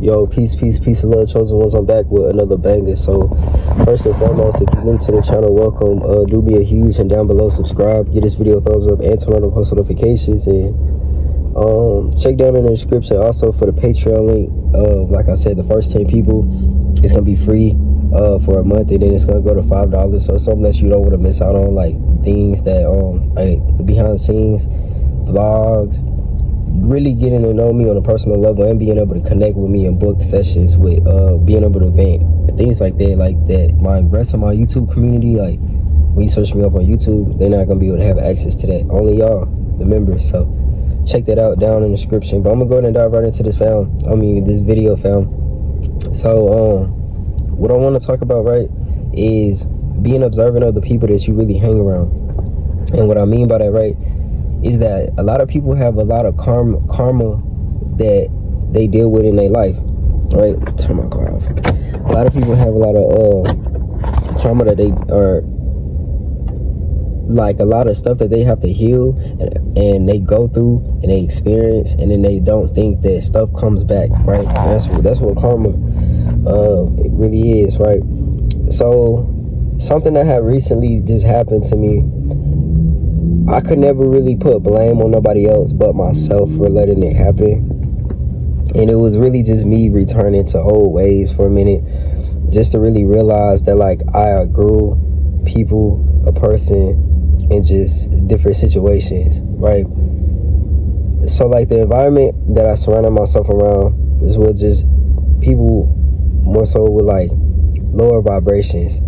Yo, peace, peace, peace, and love, chosen ones. I'm back with another banger. So, first and foremost, if you're new to the channel, welcome. Do me a huge and down below subscribe. Give this video a thumbs up and turn on the post notifications. And check down in the description also for the Patreon link. Like I said, the first 10 people, it's gonna be free for a month, and then it's gonna go to $5. So it's something that you don't want to miss out on, like things that like the behind the scenes vlogs, really getting to know me on a personal level and being able to connect with me and book sessions with being able to vent, things like that. My rest of my YouTube community, like when you search me up on YouTube, they're not gonna be able to have access to that. Only y'all, the members. So check that out down in the description. But I'm gonna go ahead and dive right into this this video, fam. So what I want to talk about, right, is being observant of the people that you really hang around. And what I mean by that, right, is that a lot of people have a lot of karma that they deal with in their life, right? Turn my car off. A lot of people have a lot of trauma that they are, like a lot of stuff that they have to heal and they go through and they experience, and then they don't think that stuff comes back, right? And that's what karma it really is, right? So something that had recently just happened to me, I could never really put blame on nobody else but myself for letting it happen. And it was really just me returning to old ways for a minute, just to really realize that, like, I outgrew people, a person, and just different situations, right? So, like, the environment that I surrounded myself around is with just people more so with, like, lower vibrations.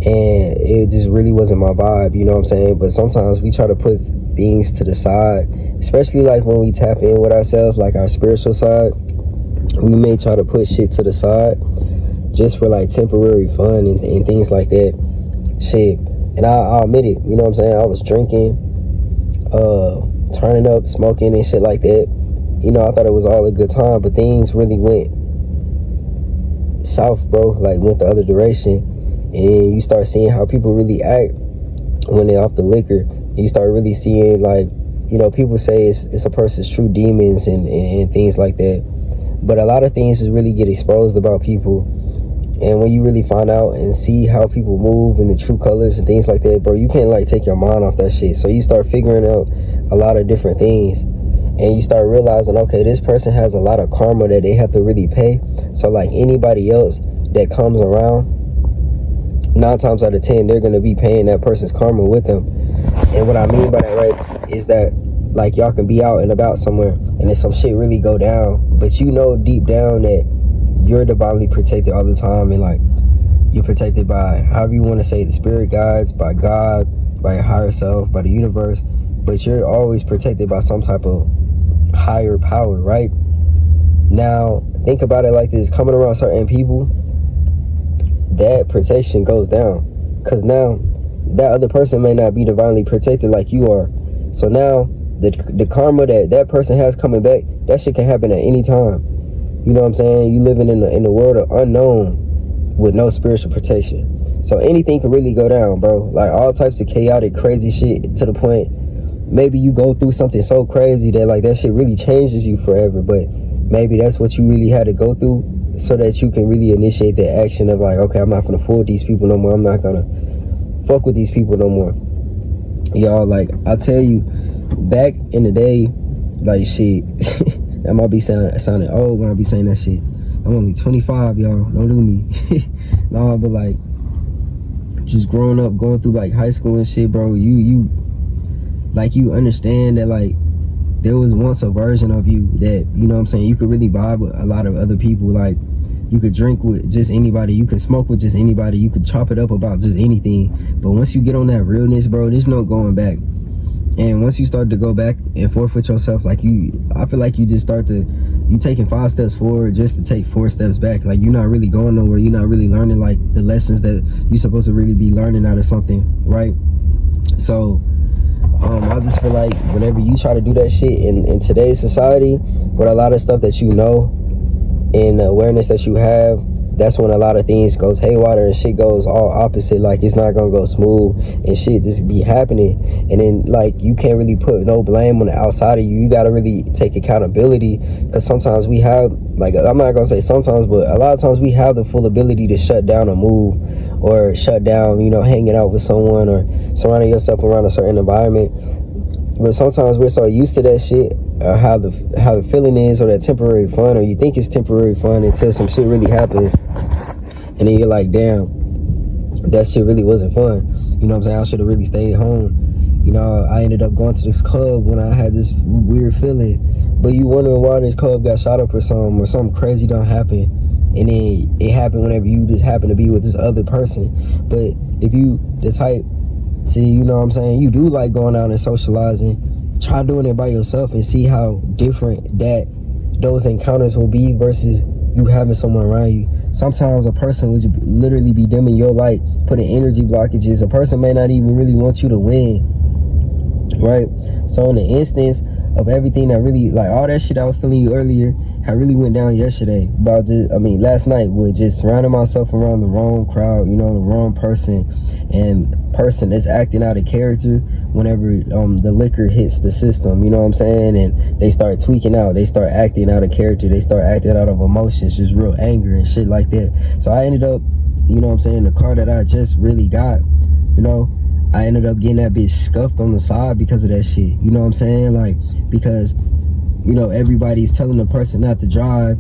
And it just really wasn't my vibe, you know what I'm saying? But sometimes we try to put things to the side, especially like when we tap in with ourselves, like our spiritual side. We may try to put shit to the side just for like temporary fun and things like that. Shit. And I'll admit it, you know what I'm saying? I was drinking, turning up, smoking and shit like that. You know, I thought it was all a good time, but things really went south, bro. Like, went the other direction. And you start seeing how people really act when they're off the liquor. You start really seeing, like, you know, people say it's a person's true demons and things like that. But a lot of things just really get exposed about people. And when you really find out and see how people move and the true colors and things like that, bro, you can't, like, take your mind off that shit. So you start figuring out a lot of different things. And you start realizing, okay, this person has a lot of karma that they have to really pay. So, like, anybody else that comes around, 9 times out of 10, they're going to be paying that person's karma with them. And what I mean by that, right, is that, like, y'all can be out and about somewhere and then some shit really go down, but you know deep down that you're divinely protected all the time, and, like, you're protected by, however you want to say, the spirit guides, by God, by your higher self, by the universe, but you're always protected by some type of higher power, right? Now, think about it like this. Coming around certain people, that protection goes down, because now that other person may not be divinely protected like you are. So now the karma that person has coming back, that shit can happen at any time. You know what I'm saying? You living in the world of unknown with no spiritual protection. So anything can really go down, bro. Like, all types of chaotic, crazy shit, to the point maybe you go through something so crazy that, like, that shit really changes you forever. But maybe that's what you really had to go through, so that you can really initiate that action of, like, okay, I'm not gonna fool with these people no more. I'm not gonna fuck with these people no more. Y'all, like, I tell you, back in the day, like, shit, that might be sounding old when I be saying that shit. I'm only 25, y'all. Don't do me. No, but, like, just growing up, going through, like, high school and shit, bro, you understand that, like, there was once a version of you that, you know what I'm saying, you could really vibe with a lot of other people. Like, you could drink with just anybody, you could smoke with just anybody, you could chop it up about just anything. But once you get on that realness, bro, there's no going back. And once you start to go back and forth with yourself, like, I feel like you just you taking 5 steps forward just to take 4 steps back. Like, you're not really going nowhere. You're not really learning, like, the lessons that you're supposed to really be learning out of something, right? So I just feel like whenever you try to do that shit in today's society, with a lot of stuff that you know and the awareness that you have, that's when a lot of things goes haywire and shit goes all opposite. Like, it's not gonna go smooth and shit just be happening. And then, like, you can't really put no blame on the outside of you. You gotta really take accountability, because sometimes we have, like, I'm not gonna say sometimes, but a lot of times we have the full ability to shut down a move, or shut down, you know, hanging out with someone or surrounding yourself around a certain environment. But sometimes we're so used to that shit, how the feeling is, or that temporary fun, or you think it's temporary fun until some shit really happens, and then you're like, damn, that shit really wasn't fun. You know what I'm saying? I should have really stayed home. You know, I ended up going to this club when I had this weird feeling, but you wondering why this club got shot up or something crazy done happen. And then it happened whenever you just happen to be with this other person. But if you the type to, you know what I'm saying, you do like going out and socializing, try doing it by yourself and see how different those encounters will be versus you having someone around you. Sometimes a person would literally be dimming your light, putting energy blockages. A person may not even really want you to win, right? So in the instance of everything that really, like, all that shit I was telling you earlier, I really went down yesterday about last night, with just surrounding myself around the wrong crowd, you know, the wrong person, and person that's acting out of character whenever the liquor hits the system, you know what I'm saying? And they start tweaking out, they start acting out of character, they start acting out of emotions, just real anger and shit like that. So I ended up, you know what I'm saying, the car that I just really got, you know, I ended up getting that bitch scuffed on the side because of that shit, you know what I'm saying? Like, because, you know, everybody's telling the person not to drive,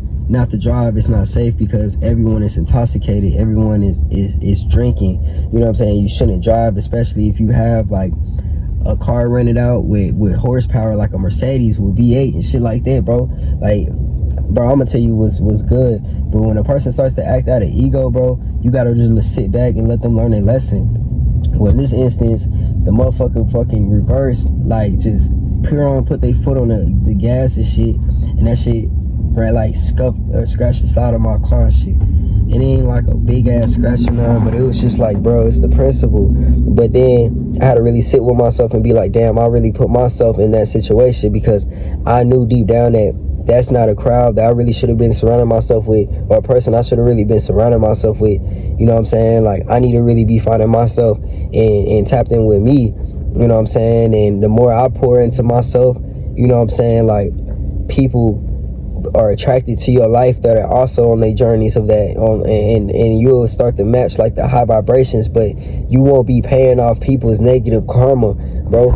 it's not safe because everyone is intoxicated, everyone is drinking, you know what I'm saying? You shouldn't drive, especially if you have like a car rented out with horsepower like a Mercedes with V8 and shit like that, bro. Like, bro, I'm gonna tell you what's good, but when a person starts to act out of ego, bro, you gotta just sit back and let them learn their lesson. Well, in this instance, the motherfucker fucking reversed, like, just put their foot on the gas and shit, and that shit, bro, like, scuffed or scratched the side of my car and shit. It ain't like a big ass scratch or nothing, but it was just like, bro, it's the principle. But then I had to really sit with myself and be like, damn, I really put myself in that situation, because I knew deep down that that's not a crowd that I really should have been surrounding myself with, or a person I should have really been surrounding myself with. You know what I'm saying? Like, I need to really be finding myself and tapped in with me, you know what I'm saying? And the more I pour into myself, you know what I'm saying, like, people are attracted to your life that are also on their journeys of that, and you'll start to match like the high vibrations, but you won't be paying off people's negative karma, bro.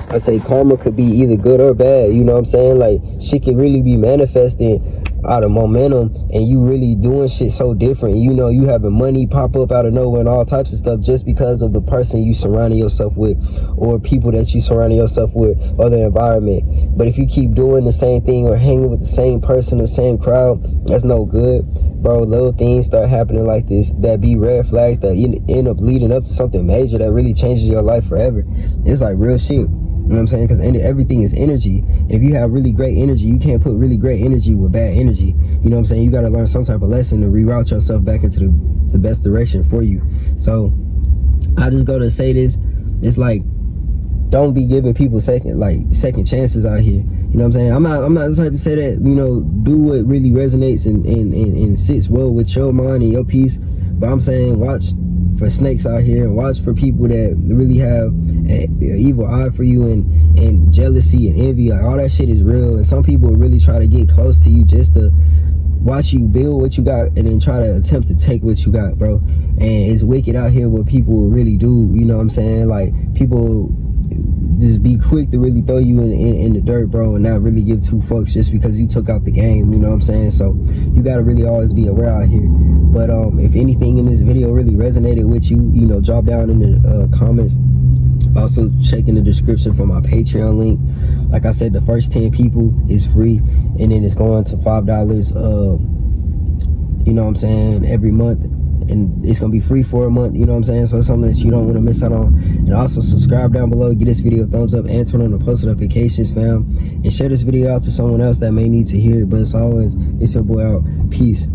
I say karma could be either good or bad, you know what I'm saying? Like, shit can really be manifesting out of momentum, and you really doing shit so different, you know, you having money pop up out of nowhere and all types of stuff just because of the person you surrounding yourself with, or people that you surrounding yourself with, or the environment. But if you keep doing the same thing or hanging with the same person, the same crowd, that's no good, bro. Little things start happening like this that be red flags that end up leading up to something major that really changes your life forever. It's like real shit. You know what I'm saying? Because everything is energy. And if you have really great energy, you can't put really great energy with bad energy. You know what I'm saying? You got to learn some type of lesson to reroute yourself back into the best direction for you. So I just go to say this. It's like, don't be giving people second chances out here. You know what I'm saying? I'm not the type to say that, you know, do what really resonates and sits well with your mind and your peace. But I'm saying, watch for snakes out here, and watch for people that really have an evil eye for you, and jealousy and envy. Like, all that shit is real, and some people really try to get close to you just to watch you build what you got and then try to attempt to take what you got, bro. And it's wicked out here what people really do, you know what I'm saying? Like, people just be quick to really throw you in the dirt, bro, and not really give two fucks just because you took out the game, you know what I'm saying? So you gotta really always be aware out here. But if anything in this video really resonated with you, you know, drop down in the comments. Also check in the description for my Patreon link. Like I said, the first 10 people is free, and then it's going to $5 you know what I'm saying, every month, and it's gonna be free for a month, you know what I'm saying? So it's something that you don't want to miss out on. And also subscribe down below, give this video a thumbs up, and turn on the post notifications, fam, and share this video out to someone else that may need to hear it. But as always, it's your boy out. Peace.